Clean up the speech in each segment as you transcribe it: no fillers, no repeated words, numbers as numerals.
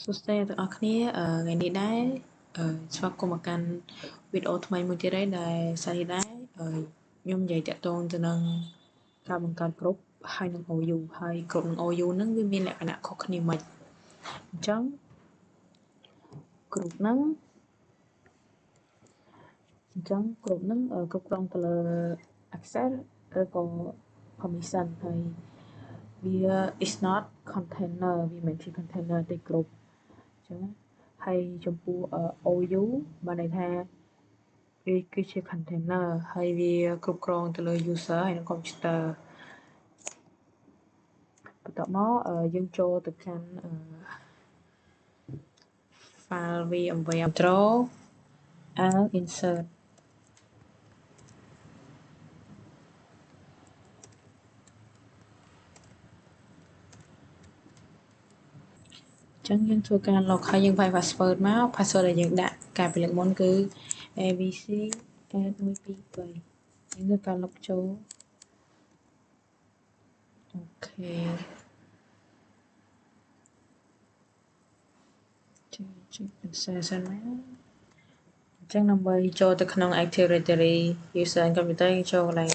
សួស្តីអ្នកទាំងអស់គ្នាថ្ងៃនេះដែរស្វាគមន៍មកកាន់វីដេអូថ្មីមួយទៀតហើយដែលសារនេះដែរខ្ញុំនិយាយតាក់ទងទៅនឹងការបង្កើតក្រុមហើយនឹង OU ហើយក្រុមនឹង OU ហ្នឹងវាមានលក្ខណៈខុសគ្នាមិនអញ្ចឹងក្រុមហ្នឹងគ្រប់គ្រងទៅលើ access ឬក៏ permission ហើយវា is not container វាមិនជា container ទេគ្រប់អញ្ចឹងហើយចំពោះ OU បានន័យថាវាគឺជា container ហើយវាគ្រប់គ្រងទៅលើ user ហើយនឹង computer បន្ទាប់មកយើងចូលទៅកាន់ file VMware Control Alt Insert អញ្ចឹងយើងធ្វើការ log ហើយយើងវាយ password មក password ដែលយើងដាក់កាលពីលើកមុនគឺ abc 123យើងធ្វើការ log ចូលអូខេចុច cancel សិនណាអញ្ចឹងដើម្បីចូលទៅក្នុង Active Directory User and Computer យើងចូលកន្លែង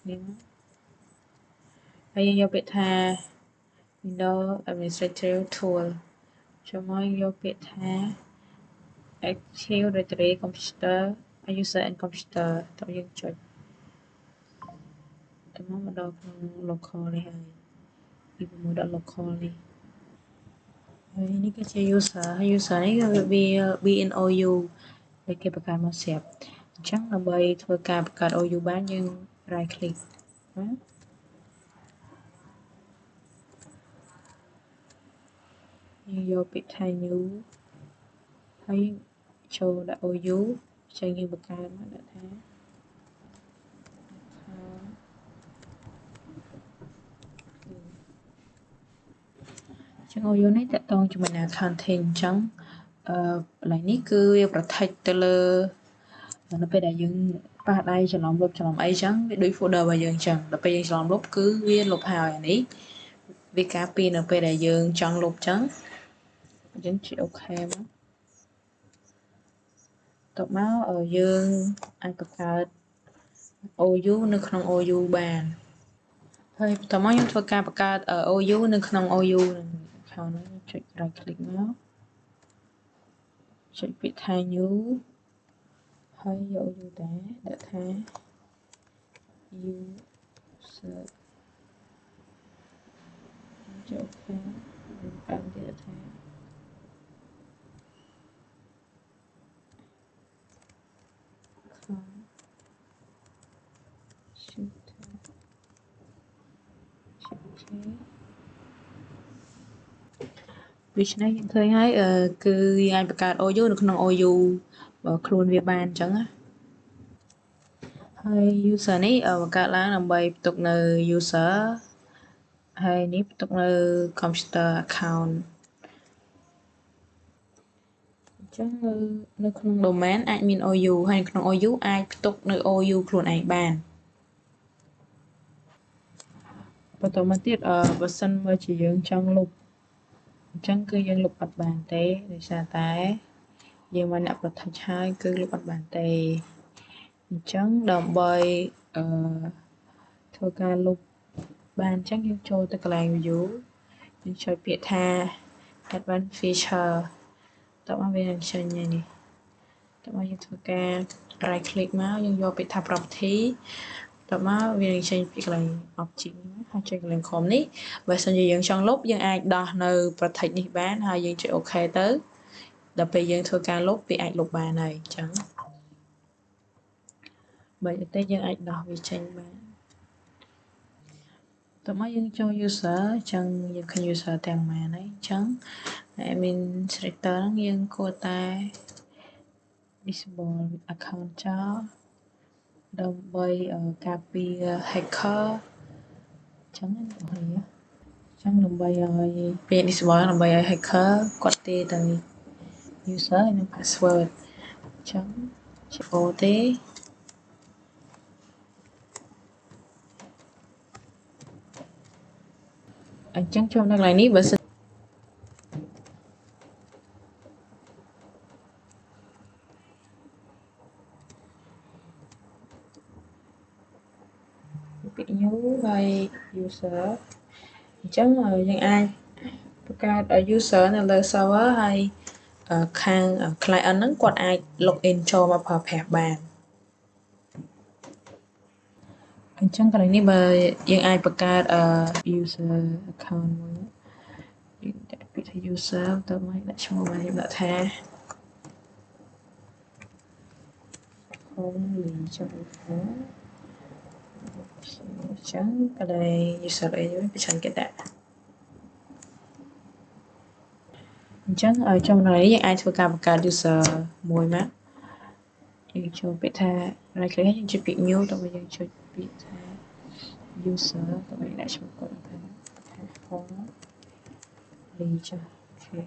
នេះមកហើយយើងយកពាក្យថា Windows Administrative Tool ចូលមកយកពាក្យថា Active Directory Computer User and Computer តើយើងចុចទៅមកដល់ក្នុង local នេះហើយពី6ដល់ local នេះហើយនេះគឺជា user ហើយ user នេះគឺវា BNOU ដែលគេបង្កើតមកស្រាប់អញ្ចឹងដើម្បីធ្វើការបង្កើត OU បានយើង right click ណាយើងយកពាក្យថា new ហើយចូលដាក់ OU ចឹងយើងបង្កើតមកដាក់ថាចឹង OU នេះតកតងជាមួយនឹង accounting អញ្ចឹងកន្លែងនេះគឺវា protect ទៅលើនៅពេលដែលយើងប៉ះដៃច្រឡំលុបច្រឡំអីចឹងវាដូច folder របស់យើងចឹងដល់ពេលយើងច្រឡំលុបគឺវាលុបហើយអានេះវាការពារនៅពេលដែលយើងចង់លុបចឹងយើងចុចអូខេមកតបមកយើងអាចបង្កើត OU នៅក្នុង OU បានហើយបន្តមកខ្ញុំធ្វើការបង្កើត OU នៅក្នុង OU នឹងខាងនេះចុច right click មកចុចពាក្យថា new ហើយយក OU ដែរដាក់ថា user ចុចអូខេបានទៀតថាដូច្នេះយើងឃើញហើយគឺយើងអាចបង្កើត OU នៅក្នុង OU ខ្លួនវាបានអញ្ចឹងណាហើយ user នេះបង្កើតឡើងដើម្បីផ្ទុកនៅ user ហើយនេះផ្ទុកនៅ computer account អញ្ចឹងនៅក្នុង domain អាចមាន OU ហើយក្នុង OU អាចផ្ទុកនៅ OU ខ្លួនឯងបានបន្តមកទៀតបើសិនបើជាយើងចង់លុបអញ្ចឹងគឺយើងលុបអត់បានទេដោយសារតែយើងមកអ្នក protect ហើយគឺលុបអត់បានទេអញ្ចឹងដើម្បីធ្វើការលុបបានអញ្ចឹងយើងចូលទៅកន្លែង view យើងចុចពាក្យថា advanced feature តោះមកវានឹងចេញនេះតោះមកយើងធ្វើការ right click មកយើងយកពាក្យថា property តោះមកវានឹងចេញពីកន្លែង object ហើយចុចកន្លែង com នេះបើសិនជាយើងចង់លុបយើងអាចដោះនៅ protect នេះបានហើយយើងចុច OK ទៅដល់ពេលយើងធ្វើការលុបវាអាចលុបបានហើយអញ្ចឹងបើតែយើងអាចដោះវាចេញបានតោះមកយើងចូល user អញ្ចឹងយើងឃើញ user ទាំងម៉ានហើយអញ្ចឹង administrator ហ្នឹងយើងគួរតែ disable account ចោលដើម្បីការពារ hacker អញ្ចឹងណាបងប្អូនអញ្ចឹងដើម្បីឲ្យពេល disable ដើម្បីឲ្យ hacker គាត់ទេទាំង user និង password អញ្ចឹងជា O ទេអញ្ចឹងចូលនៅកន្លែងនេះបើសិន user អញ្ចឹងយើងអាចបង្កើត user នៅលើ server ហើយខាង client ហ្នឹងគាត់អាច login ចូលមកប្រើប្រាស់បានអញ្ចឹងកន្លែងនេះបើយើងអាចបង្កើតuser account មួយយើងដាក់ពាក្យថា user ទៅមកដាក់ឈ្មោះមកយើងដាក់ថា only ចុះអញ្ចឹងកន្លែង user អីវិញបញ្ឆាន់គេដាក់អញ្ចឹងចំណុចនេះយើងអាចធ្វើការបង្កើត user មួយមកយើងចូលពាក្យថា right click យើងចុចពាក្យ new ទៅមកយើងចុចពាក្យថា user ទៅមកដាក់ឈ្មោះគាត់ថា only ចុះអូខេ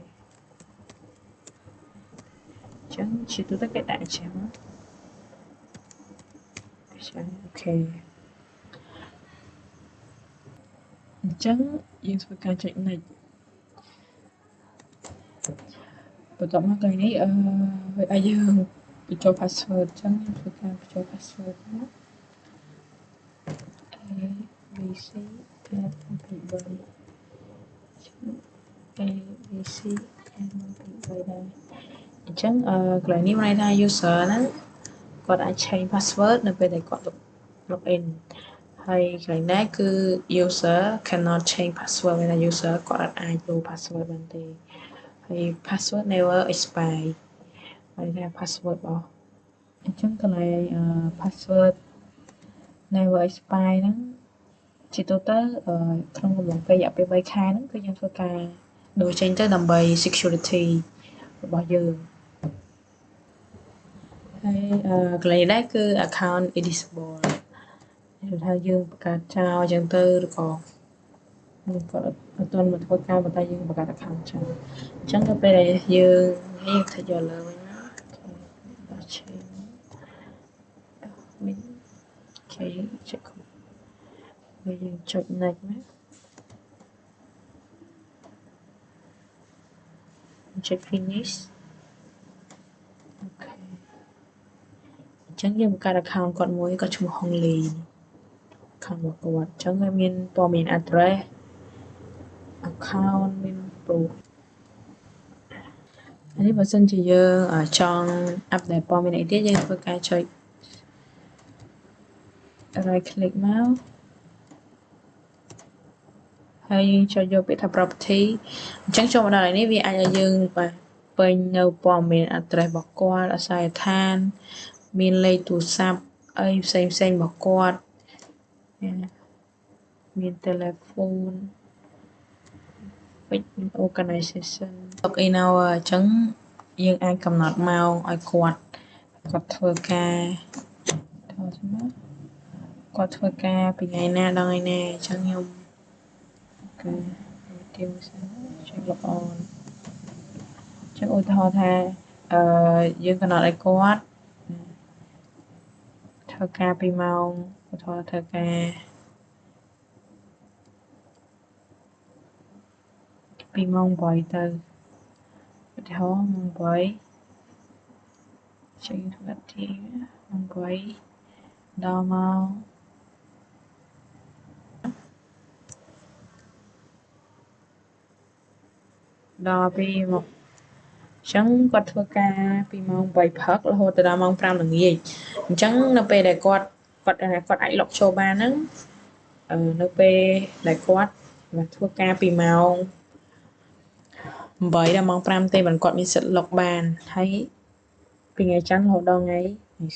អញ្ចឹងជាទូទៅគេដាក់អញ្ចឹងអូខេអញ្ចឹងយើងធ្វើការចុច next បន្ទាប់មកកន្លែងនេះឲ្យយើងបញ្ចូល password អញ្ចឹងយើងធ្វើការបញ្ចូល password មក abc @123 abc @123 ដែរអញ្ចឹងកន្លែងនេះមានន័យថា user ហ្នឹងគាត់អាច change password នៅពេលដែលគាត់ login ហើយកន្លែងនេះគឺ user cannot change password មានន័យថា user គាត់អាចដូរ password បានទេហើយ password never expire មានន័យថា password របស់អញ្ចឹងកន្លែងpassword never expire ហ្នឹងជាទូទៅក្នុងកំឡុងពេលរយៈពេល3ខែហ្នឹងគឺយើងធ្វើការដូរចេញទៅដើម្បី security របស់យើងហើយកន្លែងនេះគឺ account editable គឺថាយើងបង្កើតចោលអញ្ចឹងទៅឬក៏គាត់អត់ទាន់មកធ្វើការប៉ុន្តែយើងបង្កើត account ចោលអញ្ចឹងទៅពេលដែលយើងថចយកលើវិញណាដល់ឈេវិញអូខេចុចហើយយើងចុច next ណាចុច finish អូខេអញ្ចឹងយើងបង្កើត account គាត់មួយគាត់ឈ្មោះ Hongli account របស់គាត់អញ្ចឹងវាមានព័ត៌មាន address account មាន proof នេះបើសិនជាយើងចង់ update ព័ត៌មានអីទៀតយើងធ្វើការចុច right click មកហើយចុចយកពាក្យថា property អញ្ចឹងចូលមកដល់នេះវាអាចឲ្យយើងពេញនៅព័ត៌មាន address របស់គាត់អាសយដ្ឋានមានលេខទូរស័ព្ទអីផ្សេងរបស់គាត់មាន telephone organization login hour អញ្ចឹងយើងអាចកំណត់ម៉ោងឲ្យគាត់ធ្វើការគាត់ធ្វើការពីថ្ងៃណាដល់ថ្ងៃណាអញ្ចឹងខ្ញុំគឺទៀមសិនចុច log on អញ្ចឹងឧទាហរណ៍ថាយើងកំណត់ឲ្យគាត់ធ្វើការពីម៉ោងឧទាហរណ៍ធ្វើការពីម៉ោង8ទៅឧទាហរណ៍ម៉ោង8ចេញធ្វើទីម៉ោង8ដល់ម៉ោងដល់ពីមកអញ្ចឹងគាត់ធ្វើការពីម៉ោង8ព្រឹករហូតដល់ម៉ោង5ល្ងាចអញ្ចឹងនៅពេលដែលគាត់អាច log ចូលបានហ្នឹងនៅពេលដែលគាត់ធ្វើការពីម៉ោង8ដល់ម៉ោង5ទេមិនគាត់មានសិទ្ធិ log បានហើយពីថ្ងៃច័ន្ទរហូតដល់ថ្ងៃ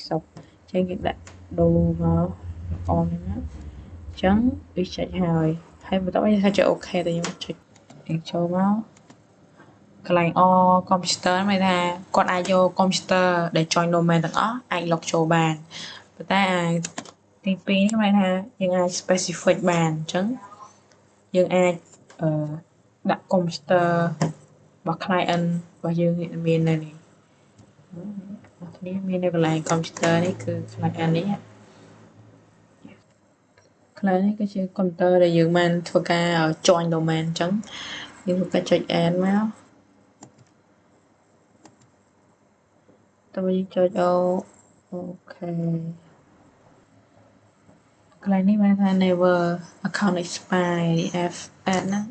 សុក្រអញ្ចឹងយើងដាក់ដូរមកអនហ្នឹងណាអញ្ចឹងវាចេញហើយបន្ទាប់មកយើងថាចុចអូខេទៅខ្ញុំចុចយើងចូលមកកន្លែង computer មានថាគាត់អាចយក computer ដែល join domain ទាំងអស់អាច log ចូលបានប៉ុន្តែទី2នេះមានថាយើងអាច specific បានអញ្ចឹងយើងអាចដាក់ computer របស់ client របស់យើងមាននៅនេះនេះមាននៅកន្លែង computer នេះគឺ client នេះ client នេះគឺជា computer ដែលយើងបានធ្វើការ join domain អញ្ចឹងយើងធ្វើការចុច add មកតើយើងចុចអូខេ ន្លែងនេះមានថា never account expire F add ហ្នឹង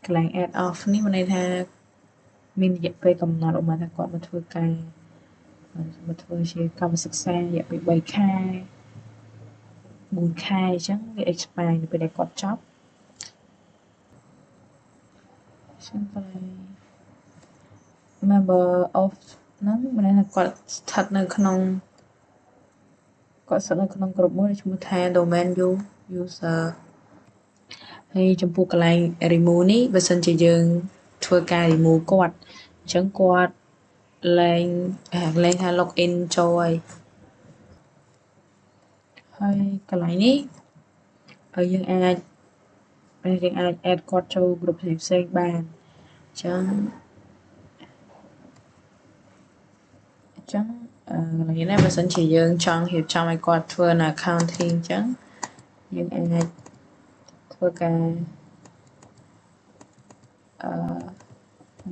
កន្លែង add off នេះមានន័យថាមានរយៈពេលកំណត់ឧបមាថាគាត់មកធ្វើការមកធ្វើជាកម្មសិក្សារយៈពេល3ខែ4ខែអញ្ចឹងវា expire នៅពេលដែលគាត់ចប់ចឹងកន្លែង member of ហ្នឹងមានន័យថាគាត់ស្ថិតនៅក្នុងក្រុមមួយឈ្មោះថា domain user ហើយចំពោះកន្លែង remove នេះបើសិនជាយើងធ្វើការ remove គាត់អញ្ចឹងគាត់លែងថា login ចូលហើយកន្លែងនេះយើងអាច add គាត់ចូល group ផ្សេងៗបានអញ្ចឹងកន្លែងនេះបើសិនជាយើងចង់រៀបចំឲ្យគាត់ធ្វើនៅ accounting អញ្ចឹងយើងអាចធ្វើការ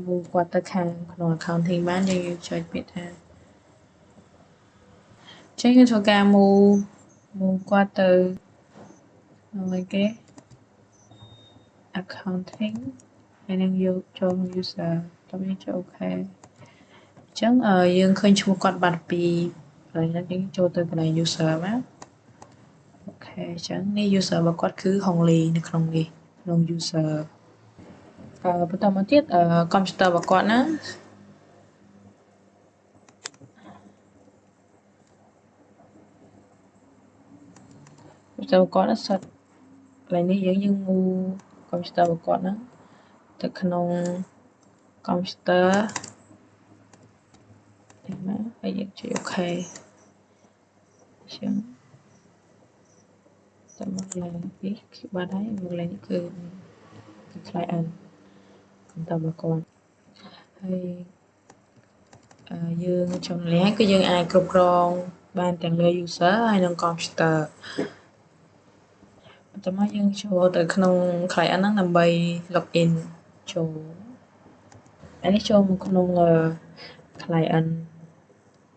move គាត់ទៅខាងក្នុង accounting បានយើងចុចពាក្យថាចឹងយើងធ្វើការ move គាត់ទៅហ្នឹងគេ accounting ហើយនឹងយកចូល user តោះយើងចុច OK អញ្ចឹងយើងឃើញឈ្មោះគាត់បាត់ពីកន្លែងហ្នឹងយើងចូលទៅកន្លែង user មកអូខេអញ្ចឹងនេះ user របស់គាត់គឺ Hongli នៅក្នុងនេះក្នុង user បន្តមកទៀតcomputer របស់គាត់ណាcomputer របស់គាត់សិតកន្លែងនេះយើង move computer របស់គាត់ហ្នឹងទៅក្នុង computer នេះមកហើយយើងចុច OK អញ្ចឹងតែមកកន្លែងនេះបាត់ហើយមកកន្លែងនេះគឺ client computer របស់គាត់ហើយយើងចំណេះគឺយើងអាចគ្រប់គ្រងបានទាំងលើ user ហើយនិង computer បន្តមកយើងចូលទៅក្នុង client ហ្នឹងដើម្បី login ចូលនេះចូលមកក្នុង client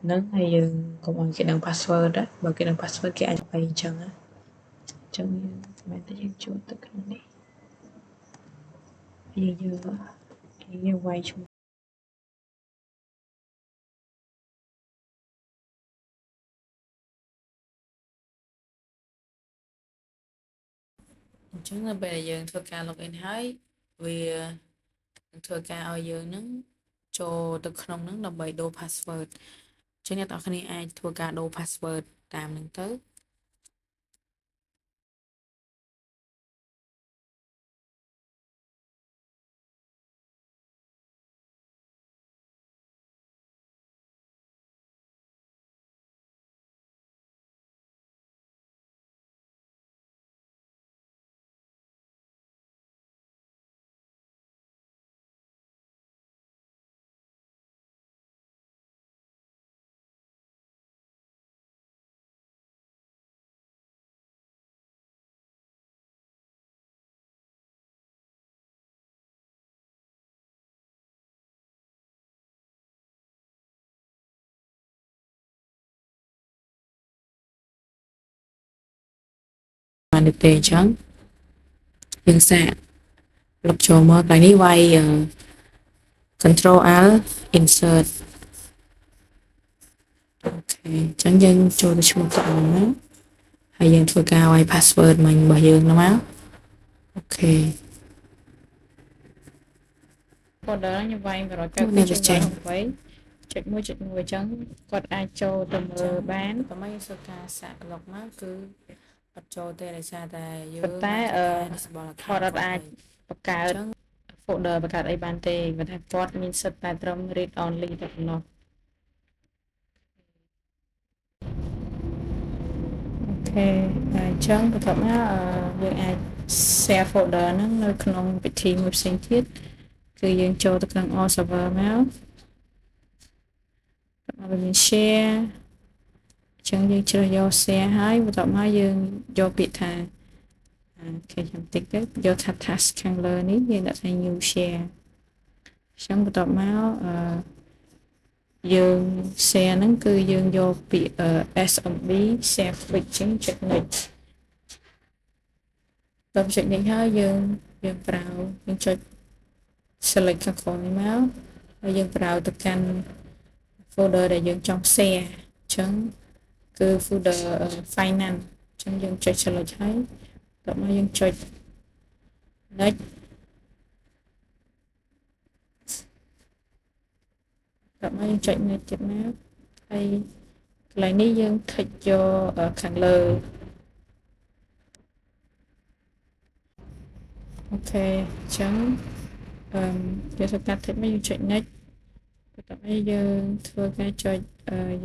ហ្នឹងហើយយើងកុំឲ្យគេដឹង password បើគេដឹង password គេអាចអីអញ្ចឹងយើងមិនតែយើងចូលទៅក្នុងនេះយើងវាយឈ្មោះអញ្ចឹងនៅពេលដែលយើងធ្វើការ login ហើយវានឹងធ្វើការឲ្យយើងនឹងចូលទៅក្នុងហ្នឹងដើម្បីដូរ password អញ្ចឹងអ្នកទាំងអស់គ្នាអាចធ្វើការដូរ password តាមហ្នឹងទៅបានទេអញ្ចឹងយើងសាកលុបចូលមកថ្ងៃនេះវាយ control L insert អូខេអញ្ចឹងយើងចូលទៅឈ្មោះគាត់មកហើយយើងធ្វើការវាយ password មិញរបស់យើងហ្នឹងមកអូខេ folder ខ្ញុំវាយ192.168.1.1 អញ្ចឹងគាត់អាចចូលទៅមើលបានតែមកយើងធ្វើការសាក log មកគឺអត់ចូលទេដោយសារតែយើងតែគាត់អត់អាចបង្កើត folder បង្កើតអីបានទេគាត់ថាគាត់មានសិទ្ធតែត្រឹម read only តែប៉ុណ្ណោះអូខេហើយអញ្ចឹងបន្ទាប់មកយើងអាច share folder ហ្នឹងនៅក្នុងពិធីមួយផ្សេងទៀតគឺយើងចូលទៅក្នុង all server មកវាមាន share អញ្ចឹងយើងជ្រើសយក share ហើយបន្ទាប់មកយើងយកពាក្យថាគេខ្ញុំតិចទៅយកថា task ខាងលើនេះយើងដាក់ថា new share អញ្ចឹងបន្ទាប់មកយើង share ហ្នឹងគឺយើងយកពាក្យ SMB share quick អញ្ចឹងចុច next តបចុចនេះហើយយើងប្រើយើងចុច select ខាងក្រោមនេះមកហើយយើងប្រើទៅកាន់ folder ដែលយើងចង់ share អញ្ចឹងគឺ folder finance អញ្ចឹងយើងចុច select ហើយតបមកយើងចុច next តបមកយើងចុច next ទៀតមកហើយកន្លែងនេះយើង tick យកខាងលើអូខេអញ្ចឹងយើងធ្វើការ tick មកយើងចុច next បន្ទាប់មកយើងធ្វើការចុច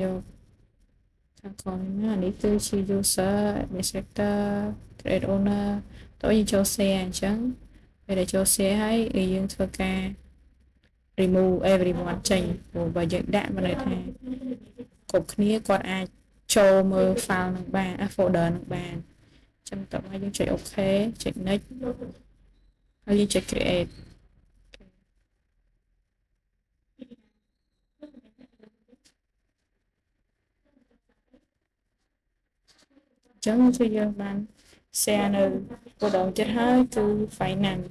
យកខាងក្រោមនេះនេះគឺជា user administrator trade owner តើយើងចូល share អញ្ចឹងពេលដែលចូល share ហើយយើងធ្វើការ remove everyone ចេញព្រោះបើយើងដាក់មកន័យថាគ្រប់គ្នាគាត់អាចចូលមើល file នឹងបាន folder នឹងបានអញ្ចឹងតើមកយើងចុច OK ចុច next ហើយយើងចុច create អញ្ចឹងគឺយើងបាន share នៅ folder ទៀតហើយគឺ finance